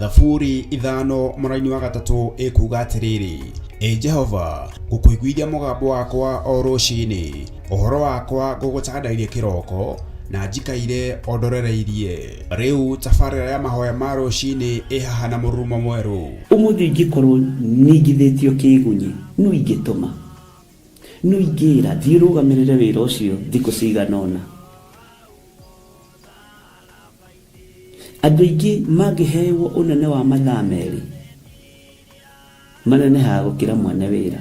Thaburi ithano mũraini wa gatatũ ĩkuuga atĩrĩrĩ: Jehova, ngũkũiguithia mũgambo wakwa o rũciinĩ, ũhoro wakwa ngũgũcandairie kĩroko, na njikaire ondorereirie. Rĩu tabarĩra ya mahoya ma rũciinĩ ĩhaha na mũrurumo mwerũ. Ũmũthĩ ingĩkorwo ningithĩtio kĩgunyi, no ingĩtũma, no ingĩra thiĩ rũgamĩrĩre wĩra ũcio thikũ cigana ũna. Andũ aingĩ mangĩheyo ũnene wa mathaa merĩ, manenehaga gũkĩra mwene wĩra.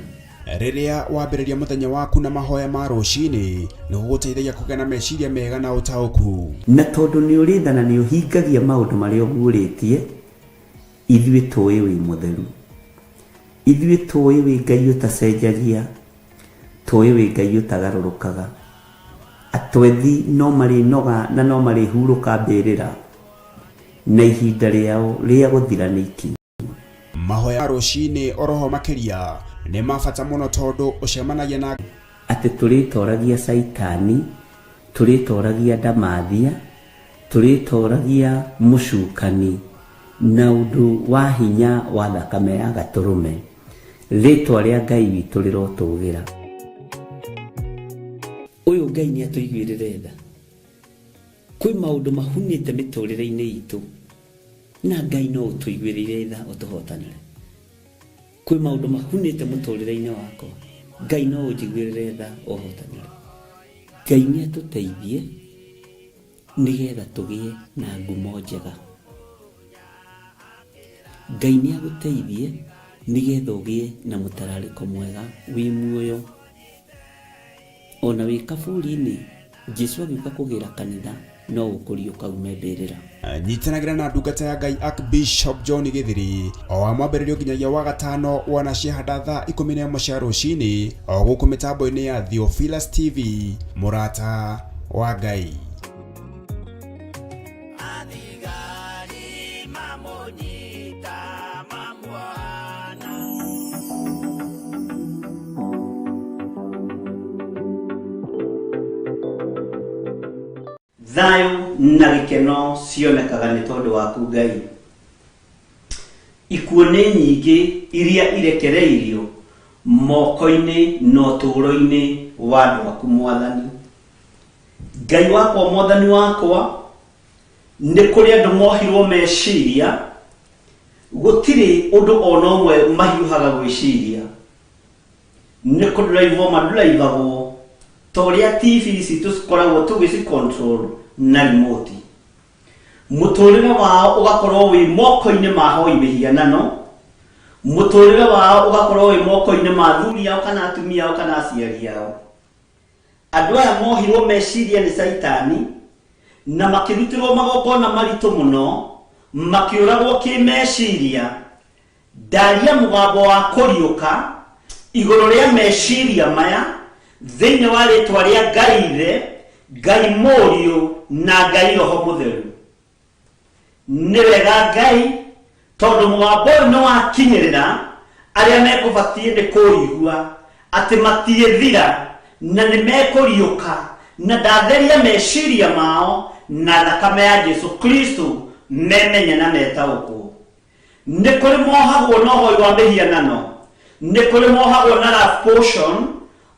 Rĩrĩa wambĩrĩria mũthenya waku na mahoya ma rũciinĩ, nĩ gũgũteithagia kũgĩa na meciria mega na ũtaũku. Na tondũ nĩ ũrĩtha na nĩ ũhingagia maũndũ marĩa ũguũrĩtie, ithuĩ tũĩ wĩ mũtheru, ithuĩ tũĩ wĩ Ngai ũtacenjagia, tũĩ wĩ Ngai ũtagarũrũkaga. Atwethi no marĩnoga na no marĩhurũka mbĩrĩra, na ihinda rĩao rĩa gũthira nĩ ikinyu. Mahoya rũciinĩ oroho makĩria nĩ mabata mũno tondũ ũcemanagia na atĩ tũrĩtoragia Saitani, tũrĩtoragia Ndamathia, tũrĩtoragia mũcukani na ũndũ wa hinya wa thakame ya Gatũrũme. Rĩtwa rĩa Ngai witũ rĩrotũgĩra. Ũyũ Ngai nĩ atũiguĩrĩre tha. Kwĩ maũndũ mahunĩte mĩtũrĩre-inĩ itũ, na Ngai no ũtũiguĩrĩre tha ũtũhotanĩre. Kwĩ maũndũ mahunĩte mũtũrĩre-inĩ wakwa, Ngai no ũnjiguĩrĩre tha ũhotanĩre. Ngai nĩ atũteithie nĩgetha tũgĩe na ngumo njega. Ngai nĩ agũteithie nĩgetha ũgĩe na mũtararĩko mwega wĩ muoyo. Ona wĩ kaburi-inĩ, Jesũ agĩũka kũgĩra kanitha, no ũkũrio kaume mbĩrĩra. Nyitanagĩra na ndungata ya Ngai Archbishop John Gĩthiri o wa mwambĩrĩrio nginyagia wa gatano wana ciahanda thaa 11 cia rũciinĩ o gũkũ mĩtambo-inĩ ya Theophilus TV, mũrata wa Ngai. Thayo na gĩkeno cionekaga nĩ tondũ waku Ngai. Ikuũ nĩ nyingĩ iria irekereirio moko-inĩ na ũtũũro-inĩ wa andũ aku Mwathani. Ngai wakwa, Mwathani wakwa, nĩ kũrĩ andũ mohirwo meciria, gũtirĩ ũndũ ona ũmwe mahiũhaga gwĩciria. Nĩ kũndũraivwo mandũraivagwo ta ũrĩa TV citũ cikoragwo tũgĩci-control na remote. Mũtũrĩre wao ũgakorwo wĩ moko-inĩ ma hoi mĩhianano, mũtũrĩre wao ũgakorwo wĩ moko-inĩ ma athuri ao kana atumia ao kana aciari ao. Andũ aya mohirwo meciria nĩ Saitani na makĩrutirwo magongona maritũ mũno, makĩũragwo kĩmeciria. Ndaria mũgambo wa kũriũka igũrũ rĩa meciria maya thĩinĩ wa rĩtwa rĩa Ngai Ithe, Ngai Mũriũ na Ngai Roho Mũtheru. Nĩ wega Ngai, tondũ mũgambo ũyũ nĩ wakinyĩrĩra arĩa mekũbatiĩ nĩ kũigua atĩ matiĩthira na nĩ mekũriũka na ndatheria meciria mao na thakame ya Jesũ Kristo memenye na metaũkwo. Nĩ kũrĩ mohagwo na ũhoi wa mĩhianano, nĩ kũrĩ mohagwo na love potion,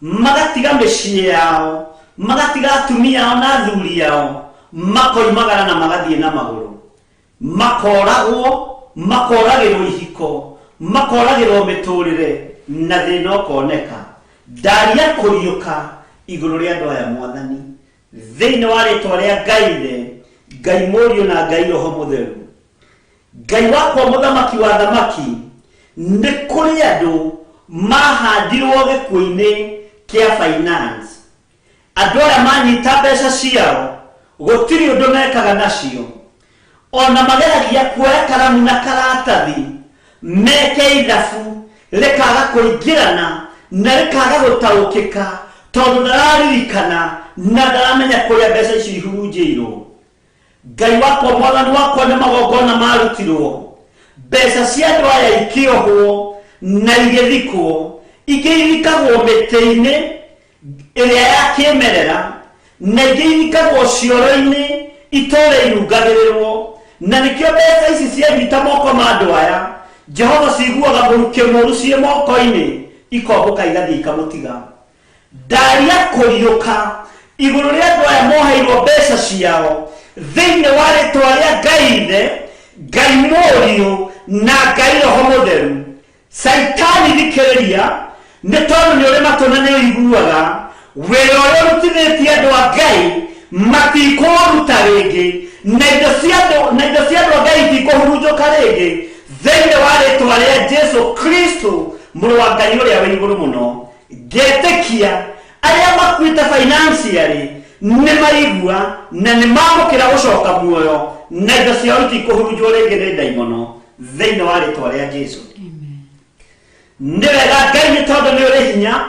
magatiga mĩciĩ yao, magatiga atumia ao na athuri ao, makoimagara na magathiĩ na magũrũ, makoragwo, makoragĩrwo ihiko, makoragĩrwo mĩtũrĩre na thĩna ũkoneka. Ndaria kũriũka igũrũ rĩa andũ aya Mwathani thĩinĩ wa rĩtwa rĩa Ngai Ithe, Ngai Mũriũ na Ngai Roho Mũtheru. Ngai wakwa, mũthamaki wa thamaki, nĩ kũrĩ andũ mahandirwo gĩkuũ-inĩ kĩa finance. Andũ aya manyita mbeca ciao, gũtirĩ ũndũ mekaga nacio, ona mageragia kuoya karamu na karatathi meke ithabu, rĩkaga kũingĩrana na rĩkaga gũtaũkĩka tondũ ndararirikana na ndaramenya kũrĩa mbeca icio ihurunjĩirwo. Ngai wakwa, Mwathani wakwa, nĩ magongona marutirwo, mbeca cia andũ aya ikĩohwo na igĩthikwo, ingĩ irikagwo mĩtĩ-inĩ ĩrĩa ya kĩmerera, na ingĩ irikagwo cioro-inĩ itũũre irungagĩrĩrwo, na nikio mbeca ici cianyita moko ma andu aya Jehova ciguaga muruke moru cie moko-ini ikomboka igathii ikamutiga. Ndaria kuriuka iguru ria andu aya moheirwo mbeca ciao thiini wa ritwa ria Ngai Ithe, Ngai Mũriũ na Ngai Roho Mũtheru. Saitani thikiriria ni tondu ni uri matuna ni uiguaga wira uria urutithitie andu a Ngai matikuruta ringi na indo cia andu a Ngai itikuhurunjuka ringi thiini wa ritwa ria Jesu Kristo Mũrũ wa Ngai uria wi iguru muno. Ngetikia aria makuite financially ni maigua na ni mamukira gucoka muoyo na indo ciao itikuhurunjwo ringi ni ndaimono thiini wa ritwa ria Jesu. Ni wega Ngai ni tondu ni uri hinya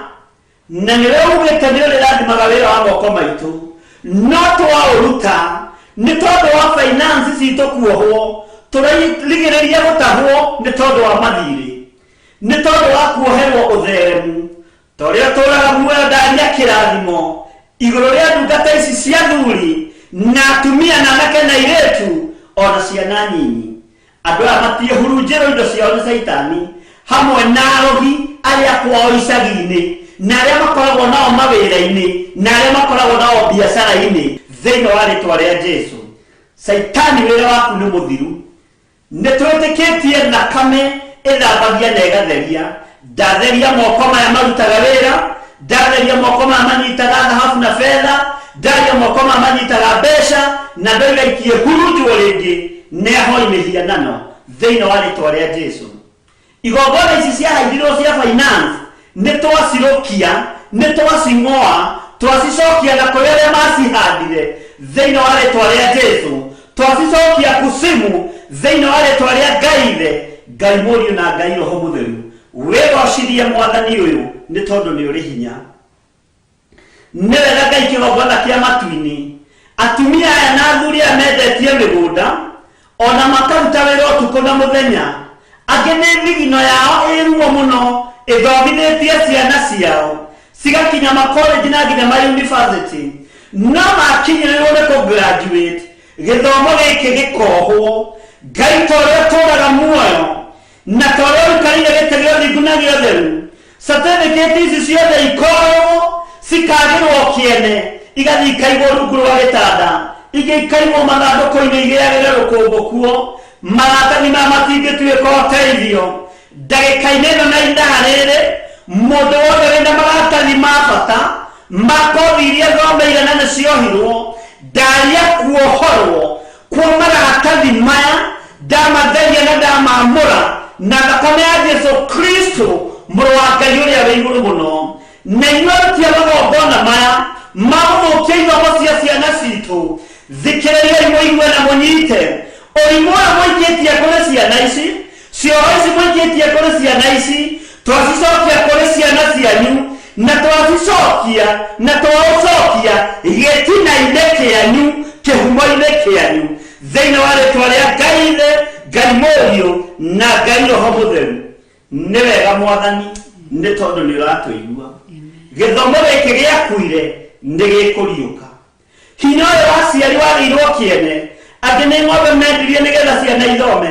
na ni we ugite ni uri rathimaga wira wa moko maitu no twauruta ni tondu wa finance citu kuohwo turigiriria gutahwo ni tondu wa mathiri ni tondu wa kuoherwo utheremu toria turaga muoyo ndani ya kirathimo iguru ria ndungata ici cia thuri na atumia na anake na airitu ona ciana nyinyi. Andu aya matihurunjirwo indo ciao ni Saitani hamwe na arogi aria kwao icagi-ini na aria makoragwo nao mawira-ini na aria makoragwo nao biacara-ini thiini wa ritwa ria Jesu. Saitani wira waku ni muthiru, ni twitikitie thakame ithambagia na igatheria. Ndatheria moko maya marutaga wira, ndatheria moko maya manyitaga thahabu na fedha, ndatheria moko maya manyitaga mbeca na ndoigaikie hurunjwo ringi neho imihianano thiini wa ritwa ria Jesu. Igongona ici ciahairirwo cia finance ni twacirukia ni twacing'oa twacicokia na kuri aria macihandire thiini wa ritwa ria Jesu. Twacicokia kusimu thiini wa ritwa ria Ngai Ithe, Ngai Mũriũ na Ngai Roho Mũtheru. Wigocirie Mwathani uyu ni tondu ni uri hinya. Ni wega Ngai kigongona kia matu-ini atumia aya na athuri aya mendetie migunda ona makaruta wira utuku na muthenya. Angi ni thigino yao iruo muno ithomithitie ciana ciao cigakinya makoleji na nginya ma university no makinyirirwo ni kugraduate githomo giki gikohwo. Ngai toria turaga muoyo na toria ukarire gite gio thingu na gio theru certificate ici ciothe ikorwo cikagirwo kiene igathi ikaigwo rungu rwa gitanda ingi ikaigwo mathandũkũ-inĩ igĩagĩre rũkũngũ kuo maratathi maya matingĩtuĩka ũteithio. Ndagĩka-inĩ ĩno na ithaa rĩrĩ mũndũ wothe wĩna maratathi ma bata ma kothi iria thomeire na nĩciohirwo ndaria kuohorwo kwa maratathi maya ndamatheria na ndamamũra na thakame ya Jesu Kristo Mũrũ wa Ngai ũrĩa wĩ igũrũ mũno. Na inyuĩ tia magongona maya ma gũthũkia ithomo cia ciana citũ thikĩrĩriai mũigue na mũnyite. Ũrimũ ũrĩa mũingĩtie kũrĩ ciana ici, cioho ici mũingĩtie kũrĩ ciana ici, twacicokia kũrĩ ciana cianyu na twacicokia na twaũcokia gĩtina-inĩ kĩanyu kĩhumo-inĩ kĩanyu thĩinĩ wa rĩtwa rĩa Ngai Ithe, Ngai Mũriũ na Ngai Roho Mũtheru. Nĩ wega Mwathani nĩ tondũ nĩ ũratũigua. Gĩthomo gĩkĩ gĩakuire nĩ gĩkũriũka. Hinya ũyũ waciari wagĩirwo kĩene. Angĩ nĩ ng'ombe mendirie nĩgetha ciana ithome,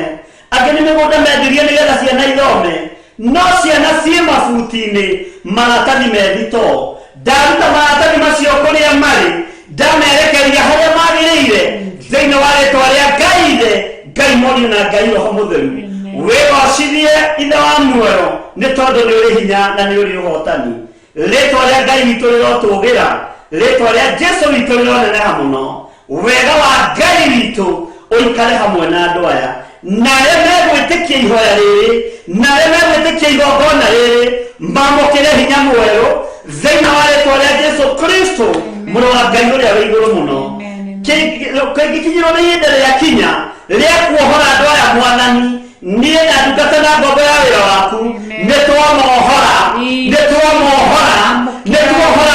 angĩ nĩ mĩgũnda mendirie nĩgetha ciana ithome, no ciana ciĩ mabuti-inĩ maratathi methito. Ndaruta maratathi macio kũrĩa marĩ ndamerekeria harĩa magĩrĩire thĩinĩ wa rĩtwa rĩa Ngai Ithe, Ngai Mũriũ na Ngai Roho Mũtheru. Wĩgocithie Ithe wa muoyo nĩ tondũ nĩ ũrĩ hinya na nĩ ũrĩ ũhotani. Rĩtwa rĩa Ngai witũ rĩrotũgĩra, rĩtwa rĩa Jesu witũ rĩroneneha mũno. Wega wa Ngai witũ ũikare hamwe na andũ aya na arĩa megwĩtĩkia ihoya rĩrĩ na arĩa megwĩtĩkia igongona rĩrĩ mamũkĩre hinya mwerũ thĩinĩ wa rĩtwa rĩa Jesu Kristo Mũrũ wa Ngai ũrĩa wĩ igũrũ mũno. Kĩngĩkinyĩrwo nĩ ihinda rĩakinya rĩa kuohora andũ aya Mwathani, niĩ na ndungata na ngombo ya wĩra waku nĩtwamohora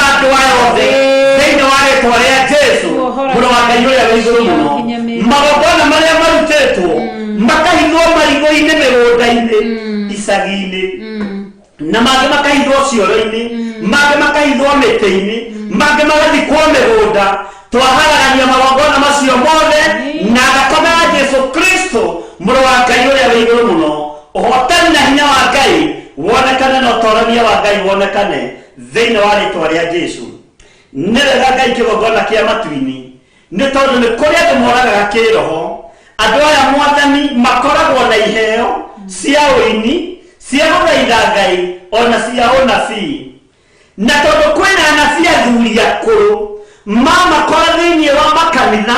andũ aya othe thĩinĩ wa rĩtwa rĩa Jesu Mũrũ wa Ngai ũrĩa wĩ igũrũ mũno. Magongona marĩa marutĩtwo makahithwo marigũ-inĩ, mĩgũnda-inĩ, icagi-inĩ, na mangĩ makahithwo cioro-inĩ, mangĩ makahithwo mĩtĩ-inĩ, mangĩ magathikwo mĩgũnda. Twaharagania magongona macio mothe na thakame ya Jesu Jesu Kristo mũrũ wa Ngai ũrĩa wĩ igũrũ mũno, ũhotani na hinya wa Ngai wonekane na ũtorania wa Ngai wonekane thĩinĩ wa rĩĩtwa rĩa Jesu. Nĩ wega Ngai kĩgongona kĩa matu-inĩ, nĩ tondũ nĩ kũrĩ andũ moragaga kĩroho. Andũ aya Mwathani makoragwo na iheo cia ũini, cia gũthaitha Ngai, ona cia ũnabii. Na tondũ kwĩna anabii athuri akũrũ mamakora thĩinĩ wa makanitha,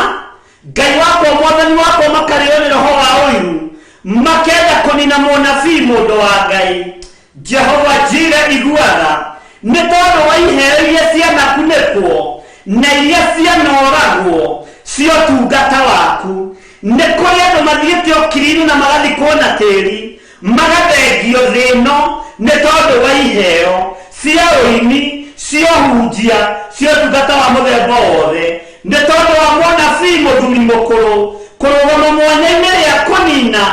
Ngai wakwa Mwathani wakwa makarĩo nĩ roho wa ũiru, makenda kũnina mũnabii mũndũ wa Ngai. Jehova Jireh iguaga, nĩ tondũ wa iheo iria cianakunĩkwo na iria cianoragwo cia ũtungata waku. Nĩ kũrĩ andũ mathiĩte ũkiri-inĩ na magathikwo na tĩri, magathengio thĩ ĩno nĩ tondũ wa iheo cia ũini, cia ũhunjia, cia ũtungata wa mũthemba wothe. Nĩ tondũ wa mũnabii mũthuri mũkũrũ kũrũgama mwanya-inĩ rĩa kũnina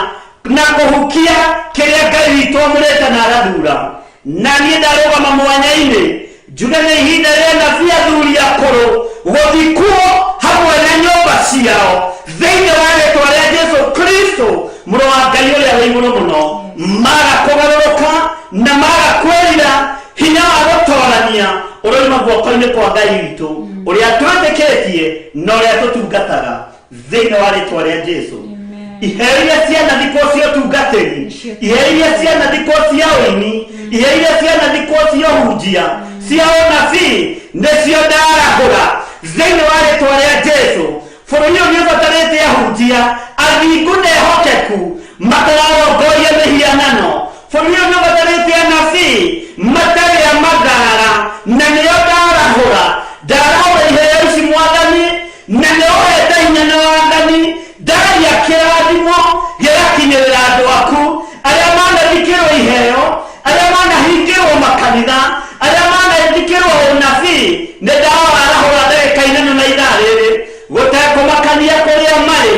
na kũhukia kĩrĩa Ngai witũ amũrĩte na arathura. Na niĩ ndarũgama mwanya-inĩ njuge nĩ ihinda rĩa anabii athuri akũrũ gũthikwo hamwe na nyũmba ciao thĩinĩ wa rĩĩtwa rĩa Jesu Kristo mũrũ wa Ngai ũrĩa wĩ igũrũ mũno, maga kũgarũrũka na maga kwĩrira hinya wa gũtorania ũroima guoko-inĩ kwa Ngai witũ ũrĩa twĩtĩkĩtie na ũrĩa tũtungataga thĩinĩ wa rĩĩtwa rĩa Jesu. Iheo iria cianathikwo cia ũtungatĩri, iheo iria cianathikwo cia ũini, iheo iria cianathikwo cia ũhunjia, cia ũnabii nĩcio ndarahũra thĩinĩ wa rĩĩtwa rĩa Jesu. Bũrũri ũyũ nĩ ũbatarĩte ahunjia athingu na ehokeku matararongoria mĩhianano. Bũrũri ũyũ nĩ ũbatarĩte anabii matarĩ a mathara, na nĩo ndarahũra iheo ici Mwathani, na nĩ ũhete hinya na wathani. Ndaria kĩrathimo gĩgakinyĩrĩra andũ aku arĩa manathikĩrwo iheo, arĩa manahingĩrwo makanitha, arĩa manathikĩrwo ũnabii. Nĩ ndawarahũra ndagĩka-inĩ na ithaa rĩrĩ gũtekũmakania kũrĩa marĩ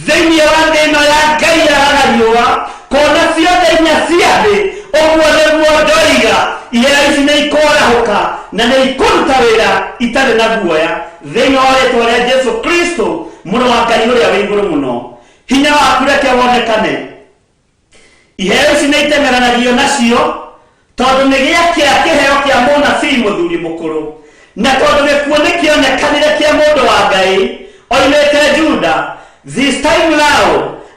thĩinĩ wa thĩ ĩno ya Ngai yaraga riũa, kona ciothe inya cia thĩ. Ũguo nĩguo ndoiga, iheo ici nĩ ikorahũka na nĩ ikũruta wĩra itarĩ na guoya thĩinĩ wa rĩĩtwa rĩa Jesu Kristo mũrũ wa Ngai ũrĩa wĩ igũrũ mũno. Hinya waku reke wonekane. Iheo ici nĩ itengeranagio nacio tondũ nĩ gĩakĩra kĩheo kĩa mũnabii mũthuri mũkũrũ, na tondũ gĩkuũ nĩ kĩonekanire kĩa mũndũ wa Ngai oimĩte Juda. This time now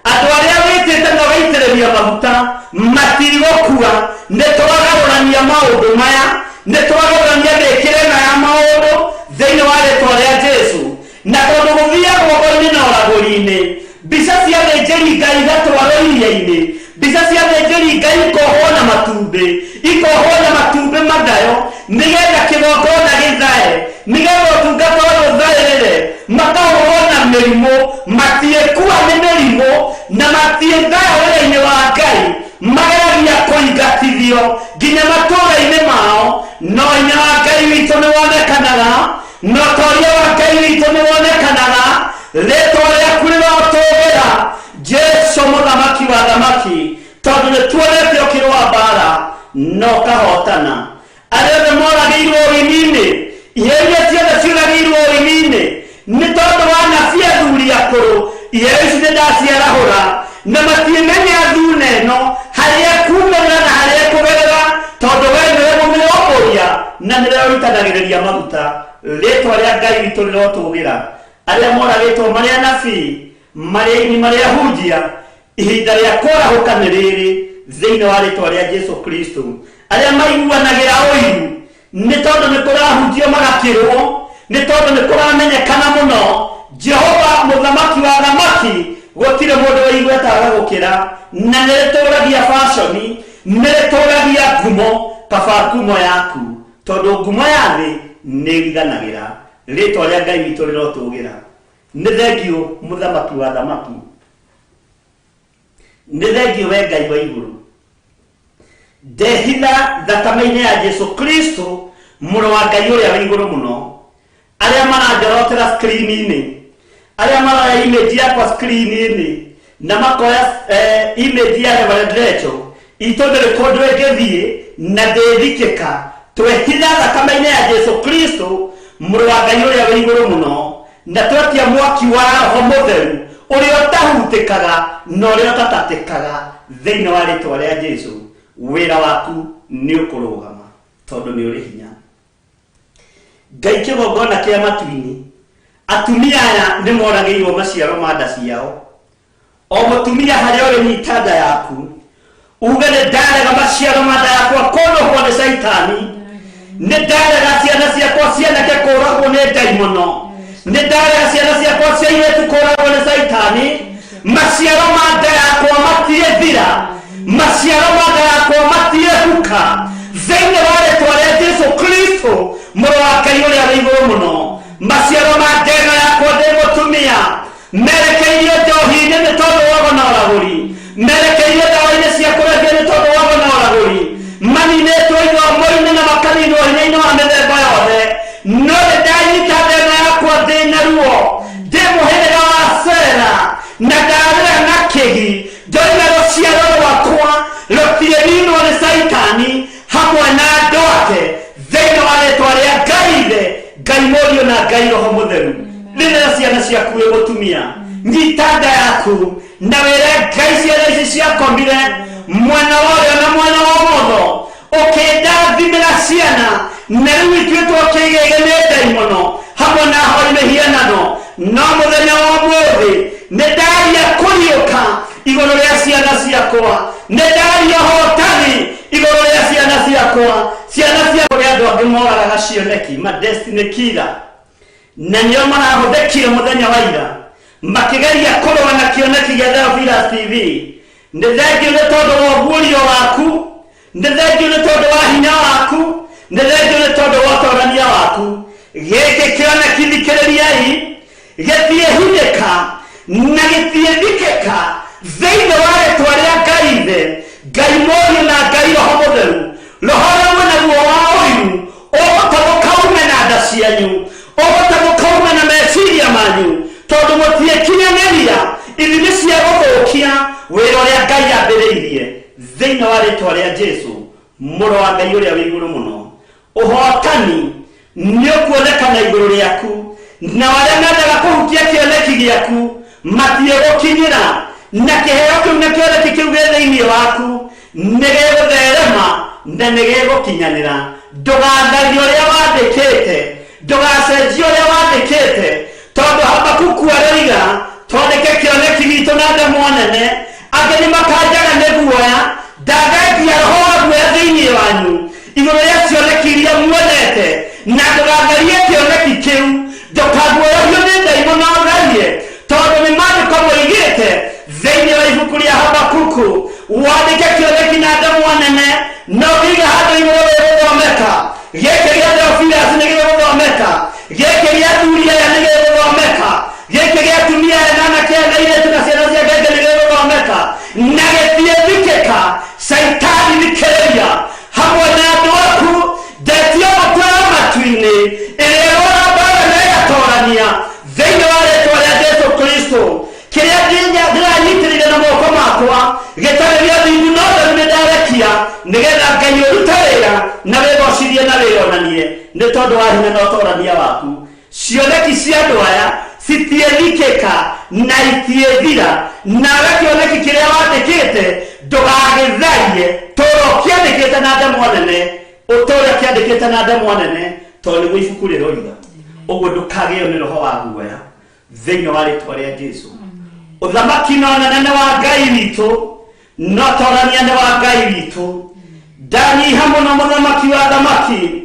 andũ arĩa wĩtĩte na ũgaitĩrĩria maguta matigũkua. Nĩ twagarũrania maũndũ maya, nĩ twagarũrania mĩĩkĩre ya maũndũ thĩinĩ wa rĩĩtwa rĩa Jesu. Na tondũ gũthiaga ũhoro-inĩ na ũragũri-inĩ, mbica cia thĩnjĩri Ngai igatwarwo iria-inĩ, mbica cia thĩnjĩri Ngai ikohwo na matumbĩ mathayo, nĩgetha kĩgongona gĩthae, nĩgetha ũtungata ũyũ ũthaĩrĩre. Makahũrwo na mĩrimũ, matiĩkua nĩ mĩrimũ na matiĩthaya wĩra-inĩ wa Ngai, mageragia kũingatithio nginya matũũra-inĩ mao. No hinya wa Ngai witũ nĩ wonekanaga, na ũtoria wa Ngai witũ nĩ wonekanaga. Rĩĩtwa rĩaku rĩrotũũgĩra Jesu mũthamaki wa thamaki, tondũ nĩ tuonete ũkĩrũa mbaara na ũkahotana. Arĩa othe moragĩirwo ũini-inĩ, iheo iria ciothe ciũragĩirwo ũini-inĩ, nĩ tondũ wa anabii athuri akũrũ, iheo ici nĩ ndaciarahũra na matiĩmenye athuna ĩno harĩa kuumĩrĩra na harĩa kũgerera, tondũ we nĩwe mũmĩrongoria na nĩwe ũitanagĩrĩria maguta. Rĩĩtwa rĩa Ngai witũ rĩrotũũgĩra. Arĩa moragĩtwo marĩ anabii, marĩ aini, marĩ ahunjia, ihinda rĩa kũrahũka nĩ rĩrĩ thĩinĩ wa rĩĩtwa rĩa Jesu Kristo. Arĩa maiguanagĩra ũiru, nĩ tondũ nĩ kũrahunjio magakĩrwo, nĩ tondũ nĩ kũramenyekana mũno Jehova mũthamaki wa thamaki, gũtirĩ mũndũ wĩiguĩtaga gũkĩra, na nĩ rĩtũũragia fashion, nĩ rĩtũũragia ngumo kaba ngumo yaku, tondũ ngumo ya thĩ nĩ ĩriganagĩra. Rĩĩtwa rĩa Ngai witũ rĩrotũũgĩra. Nĩ thengio mũthamaki wa thamaki, nĩ thengio we Ngai wa igũrũ. Ndehitha thakame-inĩ ya Jesu Kristo mũrũ wa Ngai ũrĩa wĩ igũrũ mũno. Arĩa maranjorotera screen-inĩ, arĩa maroya image yakwa screen-inĩ na makoya image ya Reverend Rachel, itũ ndĩrĩ kũndũ ĩngĩthiĩ na ndĩthikĩka. Twehitha thakame-inĩ ya Jesu Kristo mũrũ wa Ngai ũrĩa wĩ igũrũ mũno, na twetia mwaki wa Roho Mũtheru uria utahutikaga na uria utatatikaga thiini wa ritwa ria Jesu, wira waku ni ukurugama tondu ni uri hinya. Ngai kigongona kia matuini, atumia aya ni moragirwo maciaro ma nda ciao. O mutumia haria uri nyita nda yaku, uge ni ndarega maciaro ma nda yakwa kurohwo ni Saitani, ni ndarega ciana ciakwa cianake kuragwo ni ndaimono, ni ndarega ciana ciakwa cia airĩtu kuragwo ni Saitani. Maciaro ma nda yakwa matie thira, maciaro ma nda yakwa matie huka thiini wa ritwa ria Jesu Kristo, Mũrũ wa Ngai ũrĩa wĩ igũrũ mũno. Maciaro ma nda yakwa ndi mutumia merekeirio njohi-inĩ nĩ tondũ wa ũgo na ũragũri, merekeirio ndawa-inĩ cia kũrebia nĩ tondũ wa ũgo na ũragũri, maninĩtwo ithomo-inĩ na makaninwo hinya-inĩ wa mĩthemba yothe. No nĩ ndanyita nda yakwa ndĩ na ruo, ndĩ mũhĩrĩga wa Sera, na ndarĩra na kĩgi, ndoiga rũciaro rwakwa rũtiĩninwo nĩ Saitani hamwe na andũ ake thĩinĩ wa rĩtwa rĩa Ngai Ithe, Ngai Mũriũ na Ngai Roho Mũtheru. Rĩrĩa ciana ciaku wĩ mũtumia, nyita nda yaku na wĩre Ngai ciana ici ciakomire mwena wa ũrĩo na mwena wa ũmotho, ũkĩndathimĩra ciana, na rĩu ituĩtwo kĩgege nĩ ndaimono hamwe na hoi mĩhianano. No mũthenya wa ũmũthĩ nĩ ndaria kũriũka igũrũ rĩa ciana ciakwa, nĩ ndaria ũhotani igũrũ rĩa ciana ciakwa. Ciana ciakwa rĩa andũ angĩ moragaga cioneki, ma destiny killer, na nĩo marahũthĩkire mũthenya wa ira makĩgeria kũrũa na kĩoneki gĩa Theophilus TV. Nĩ thengiũ nĩ tondũ wa ũguũrio waku, nĩ thengiũ nĩ tondũ wa hinya waku, nĩ thengiũ nĩ tondũ wa ũtonania waku. Gĩkĩ kĩoneki thikĩrĩriai, gĩtiĩhinyĩka na gĩtiĩthikĩka thĩinĩ wa rĩtwa rĩa Ngai Ithe, Ngai Mũriũ na Ngai Roho Mũtheru. Roho ũrĩa wĩnaguo wa ũiru ũgũtathũka ume na nda cianyu, ũgũtathũka ume na meciria manyu, tondũ mũtiĩkinyanĩria ithimi cia gũthũkia wĩra ũrĩa Ngai ambĩrĩirie thĩinĩ wa rĩtwa rĩa Jesu, Mũrũ wa Ngai ũrĩa wĩ igũrũ mũno. Ũhotani nĩ ũkuonekana igũrũ rĩaku, na arĩa mendaga kũhukia kĩoneki gĩaku matiĩgũkinyĩra, na kĩheo kĩu na kĩoneki kĩu gĩ thĩinĩ waku nĩ gĩgũtherema na nĩ gĩgũkinyanĩra. Ndũgatharie ũrĩa wandĩkĩte, ndũgacenjie ũrĩa wandĩkĩte, tondũ Habakuku aroiga twandĩke kĩoneki gitũ na ndemwa nene, angĩ nĩ makanjaga nĩ guoya. Ndagegia roho wa guoya thĩinĩ wanyu igũrũ rĩa cioneki iria muonete, na ndũgatharie kĩoneki kĩu, ndũkaguoyohio nĩ ndaimono ũtharie, tondũ nĩ maandĩko moigĩte thĩinĩ wa ibuku rĩa Habakuku wandĩke kĩoneki na ndemwa nene, no ũkĩiga handũ igũrũ gĩgũthomeka. Gĩkĩ gĩa Theophilus nĩ gĩgũthomeka, gĩkĩ gĩa athuri aya nĩ gĩgũthomeka, gĩkĩ gĩa atumia aya na anake aya na airĩtu na ciana cia Ngai nĩ gĩgũthomeka, na gĩtiĩthikĩka. Saitani thikĩrĩria, hamwe na andũ aku ndetio mũtwe wa matu-inĩ, ĩrĩa ĩrora mbara na ĩgatorania thĩinĩ wa rĩtwa rĩa Jesu Kristo. Kĩrĩa ndĩranyitĩrĩire na moko makwa gĩtarĩ gĩa thĩinĩ, no rĩu nĩ ndarekia nĩgetha Ngai ũrute wĩra na wĩgocirie na wĩonanie nĩ tondũ wa hinya na ũtorania waku. Cioneki cia andũ aya citiĩthikĩka na itiĩthira, nawe kĩoneki kĩrĩa wandĩkĩte ndũgagĩtharie, tũũra ũkĩandĩkĩte na ndemwa nene, ũtũũre kĩandĩkĩte na ndemwa nene, tondũ nĩguo ibuku rĩroiga. Ũguo ndũkagĩo nĩ roho wa guoya thĩinĩ wa rĩtwa rĩa Jesu. Ũthamaki na ũnene wa Ngai witũ na ũtorania nĩ wa Ngai witũ. Ndanyiha mũno mũthamaki wa thamaki,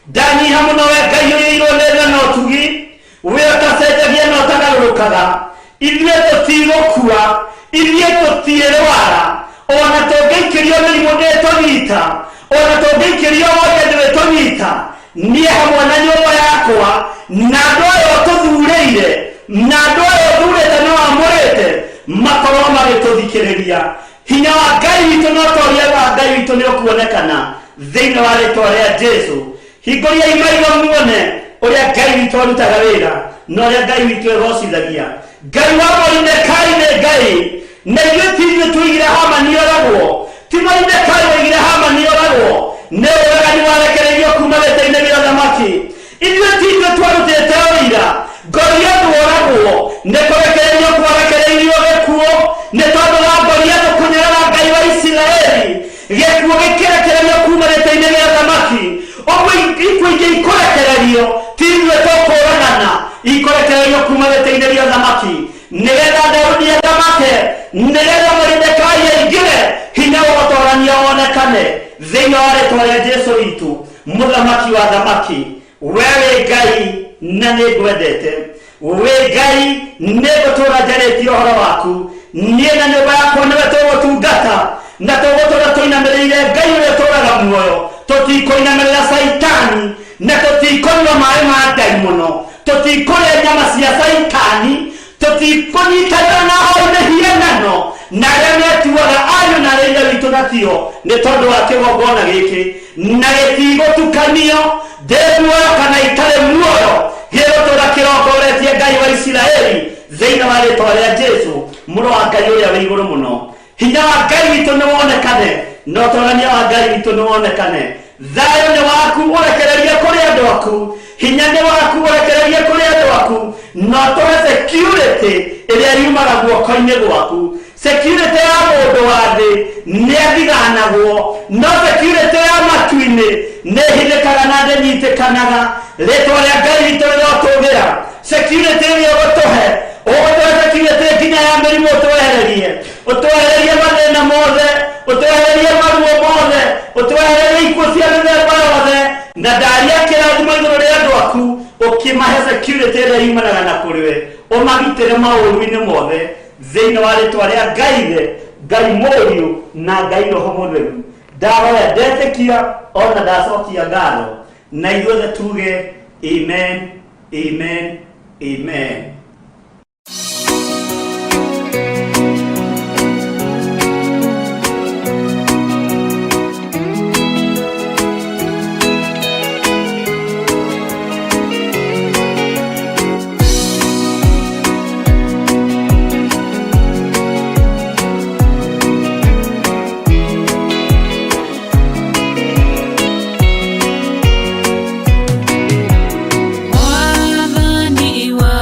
ndanyiha mũno we Ngai ũrĩa irũnĩrĩra na ũtugi, we ũtacenjagia na ũtagarũrũkaga. Ithuĩ tũtigũkua, ithuĩ tũtiĩrwara, ona tũngĩikĩrio mĩrimũ ndĩtũnyita, ona tũngĩikĩrio wothe ndĩtũnyita. Niĩ hamwe na nyũmba yakwa na andũ aya ũtũthurĩire na andũ aya ũthurĩte na wamũrĩte makorwo magĩtũthikĩrĩria. Hinya wa Ngai witũ na ũtoria wa Ngai witũ nĩ ũkuonekana thĩinĩ wa rĩtwa rĩa Jesu. Hingũriai maitho muone ũrĩa Ngai witũ arutaga wĩra na ũrĩa Ngai witũ egocithagia. Ngai wa Mordecai nĩ Ngai, na ithuĩ ti ithuĩ tuigire Hamani oragwo, ti Mordecai waigire Hamani oragwo, nĩ ũragani warekereirio kuma gĩtĩ-inĩ gĩa ũthamaki. Ithuĩ ti ithuĩ twarutĩte ũira Goliath oragwo, nĩ kũrekereirio kwarekereirio ingĩ ikorekererio ti ithuĩ tũkũragana ikorekererio kuma gĩtĩ-inĩ gĩa thamaki nĩgetha Daudi athamake nĩgetha Moridekai aingĩre hinya wa ũtorania wonekane thĩinĩ wa rĩĩtwa rĩa Jesũ witũ mũthamaki wa thamaki. Wewe Ngai na nĩngwendete, we Ngai nĩngũtũũra njarĩtie ũhoro waku, niĩ na nyũmba yakwa nĩwe tũgũtungata na tũgũtũũra tũinamĩrĩire Ngai ũrĩa ũtũũraga muoyo. Tũtikũinamĩrĩra Saitani na tũtikũnyua maaĩ ma ndaimono, tũtikũrĩa nyama cia Saitani, tũtikũnyitanĩra na hau mĩhianano na arĩa metuaga ariũ na arĩa ithe witũ natio nĩ tondũ wa kĩgongona gĩkĩ, na gĩtigũtukanio ndĩ muoyo kana itarĩ muoyo, gĩgũtũũra kĩrongoretie Ngai wa Isiraeli thĩinĩ wa rĩĩtwa rĩa Jesũ mũrũ wa Ngai ũrĩa wĩ igũrũ mũno. Hinya wa Ngai witũ nĩ wonekane na ũtonania wa Ngai witũ nĩ wonekane. Thayũ nĩ waku ũrekererie kũrĩ andũ aku, hinya nĩ waku ũrekererie kũrĩ andũ aku, na ũtũhe security ĩrĩa yumaga guoko-inĩ gwaku. Security ya mũndũ wa thĩ nĩ athiganagwo, no security ya matu-inĩ nĩ ĩhithĩkaga na ndĩnyitĩkanaga. Rĩĩtwa rĩa Ngai witũ rĩrotũgĩra security ĩrĩa ũgũtũhe, ũgũtũhe security nginya ya mĩrimũ ũtwehererie mathĩna mothe, ũtwehererie maruo mothe, ũtwehererie ikuũ cia mĩthemba yothe, na ndaria kĩrathimo igũrũ rĩa andũ aku ũkĩmahe security ĩrĩa yumanaga na kũrĩ we, ũmagitĩre maũru-inĩ mothe thĩinĩ wa rĩĩtwa rĩa Ngai Ithe, Ngai Mũriũ na Ngai Roho Mũtheru. Ndahoya ndetĩkia ona ndacokia ngatho, na ithuothe tuge amen, amen, amen. Wathani wa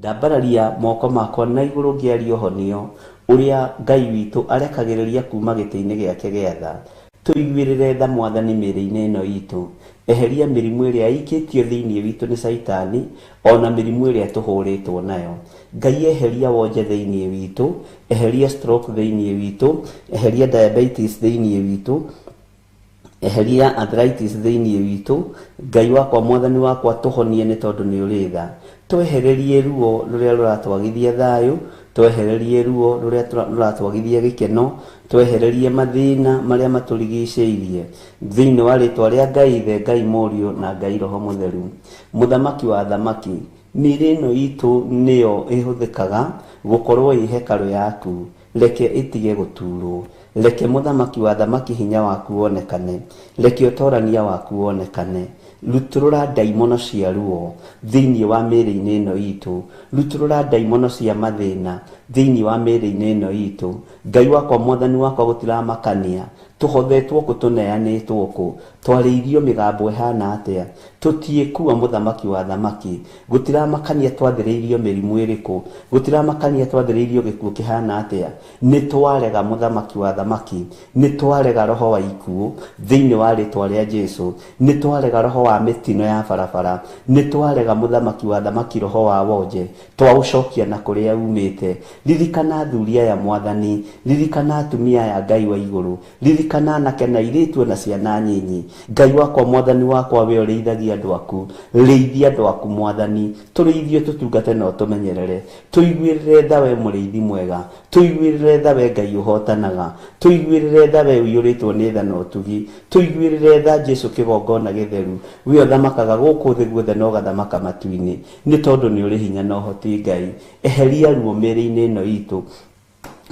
ndambararia moko makwa na igũrũ ngĩaria ũhonio ũrĩa Ngai witũ arekagĩrĩria kuma gĩtĩ-inĩ gĩake gĩa tha. Tũiguĩrĩre tha Mwathani mĩĩrĩ-inĩ ĩno itũ, eheria mĩrimũ ĩrĩa ĩikĩtio thĩinĩ witũ nĩ Saitani, ona mĩrimũ ĩrĩa tũhũrĩtwo nayo. Ngai eheria wonje thĩinĩ witũ, eheria stroke thĩinĩ witũ, eheria diabetes thĩinĩ witũ, eheria arthritis thĩinĩ witũ. Ngai wakwa Mwathani wakwa tũhonie nĩ tondũ nĩ ũrĩ tha. Twehererie ruo rũrĩa rũratwagithia thayũ, twehererie ruo rũrĩa rũratwagithia gĩkeno, twehererie mathĩna marĩa matũrigicĩirie thĩinĩ wa rĩtwa rĩa Ngai Ithe, Ngai Mũriũ na Ngai Roho Mũtheru. Mũthamaki wa thamaki, mĩĩrĩ ĩno itũ nĩyo ĩhũthĩkaga gũkorwo ĩ hekarũ yaku, reke ĩtige gũturwo. Reke mũthamaki wa thamaki hinya waku wonekane, reke ũtorania waku wonekane. Rutũrũra ndaimono cia ruo thĩinĩ wa mĩĩrĩ-inĩ ĩno itũ, rutũrũra ndaimono cia mathĩna thĩinĩ wa mĩĩrĩ-inĩ ĩno itũ. Ngai wakwa Mwathani wakwa gũtiramakania tũhothetwo kũ, tũneanĩtwo kũ, twarĩirio mĩgambo ĩhana atĩa, tũtiĩkua mũthamaki wa thamaki. Gũtiramakania twathĩrĩirio mĩrimũ ĩrĩkũ, gũtiramakania twathĩrĩirio gĩkuũ kĩhana atĩa. Nĩ twarega mũthamaki wa thamaki, nĩ twarega roho wa ikuũ thĩinĩ wa rĩtwa rĩa Jesũ, nĩ twarega roho wa mĩtino ya barabara, nĩ twarega mũthamaki wa thamaki roho wa wonje, twaũcokia na kũrĩa umĩte. Ririkana athuri aya Mwathani, ririkana atumia aya Ngai wa igũrũ, ririkana anake na airĩtu na ciana nyinyi. Ngai wakwa Mwathani wakwa, we ũrĩithagia andũ aku, rĩithia andũ aku Mwathani, tũrĩithie tũtungate na ũtũmenyerere. Tũiguĩrĩre tha we mũrĩithi mwega, tũiguĩrĩre tha we Ngai ũhotanaga, tũiguĩrĩre tha we ũiyũrĩtwo nĩ tha na ũtugi, tũiguĩrĩre tha Jesũ kĩgongona gĩtheru, we ũthamakaga gũkũ thĩ guothe na ũgathamaka matu-inĩ, nĩ tondũ nĩ ũrĩ hinya na ũhoti Ngai. Eheria ruo mĩĩrĩ-inĩ ĩno itũ,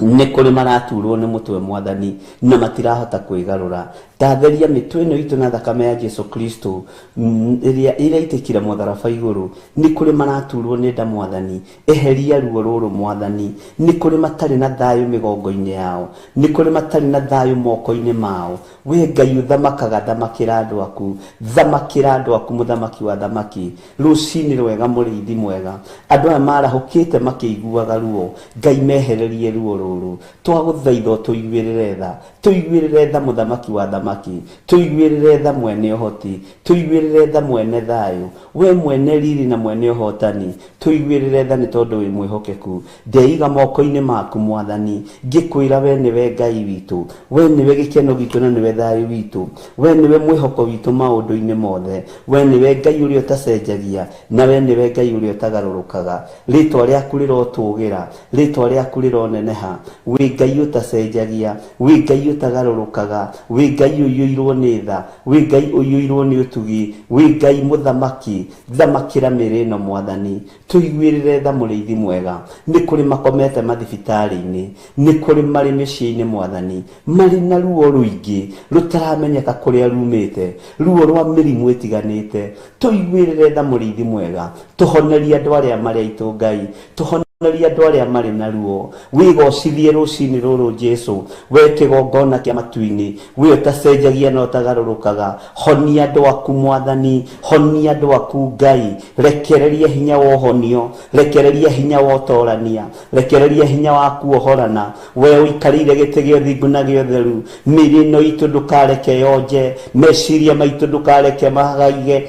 nĩ kũrĩ maraturwo nĩ mũtwe Mwathani na matirahota kwĩgarũra. Ndatheria mĩtwe ĩno itũ na thakame ya Jesũ Kristo ĩrĩa ĩraitĩkire mũtharaba igũrũ. Nĩ kũrĩ maraturwo nĩ nda Mwathani, eheria ruo rũrũ Mwathani. Nĩ kũrĩ matarĩ na thayũ mĩgongo-inĩ yao, nĩ kũrĩ matarĩ na thayũ moko-inĩ mao. We Ngai ũthamakaga, thamakĩra andũ aku, thamakĩra andũ aku mũthamaki wa thamaki. Rũcinĩ rwega mũrĩithi mwega, andũ aya marahũkĩte makĩiguaga ruo, Ngai mehererie ruo rũrũ. Twagũthaitha tũiguĩrĩre tha, tũiguĩrĩre tha mũthamaki wa thamaki, tũiguĩrĩre tha mwene ũhoti, tũiguĩrĩre tha mwene thayũ, we mwene riri na mwene ũhotani. Tũiguĩrĩre tha nĩ tondũ wĩ mwĩhokeku. Ndeiga moko-inĩ maku Mwathani, ngĩkwĩra we nĩwe Ngai witũ, we nĩwe gĩkeno gitũ na nĩwe thayũ witũ, we nĩwe mwĩhoko witũ maũndũ-inĩ mothe, we nĩwe Ngai ũrĩa ũtacenjagia, na we nĩwe Ngai ũrĩa ũtagarũrũkaga. Rĩtwa rĩaku rĩrotũgĩra, rĩtwa rĩaku rĩroneneha, wĩ Ngai ũtacenjagia, wĩ Ngai ũtagarũrũkaga, wĩ Ngai ũiyũirwo nĩ tha, wĩ Ngai ũiyũirwo nĩ ũtugi, wĩ Ngai mũthamaki. Thamakĩra mĩĩrĩ ĩno Mwathani, tũiguĩrĩre tha mũrĩithi mwega. Nĩ kũrĩ makomete mathibitarĩ-inĩ, nĩ kũrĩ marĩ mĩciĩ-inĩ Mwathani, marĩ na ruo rũingĩ rũtaramenyeka kũrĩa rumĩte, ruo rwa mĩrimũ ĩtiganĩte. Tũiguĩrĩre tha mũrĩithi mwega, tũhonerie andũ arĩa marĩ aitũ Ngai, tũhonerie andũ arĩa marĩ na ruo. Wĩgocithie rũcinĩ rũrũ Jesũ, we kĩgongona kĩa matu-inĩ, we ũtacenjagia na ũtagarũrũkaga. Honia andũ aku Mwathani, honia andũ aku Ngai. Rekereria hinya wa ũhonio, rekereria hinya wa ũtorania, rekereria hinya wa kuohorana. We ũikarĩire gĩtĩ gĩa ũthingu na gĩa ũtheru, mĩĩrĩ ĩno itũ ndũkareke yonje, meciria maitũ ndũkareke magaige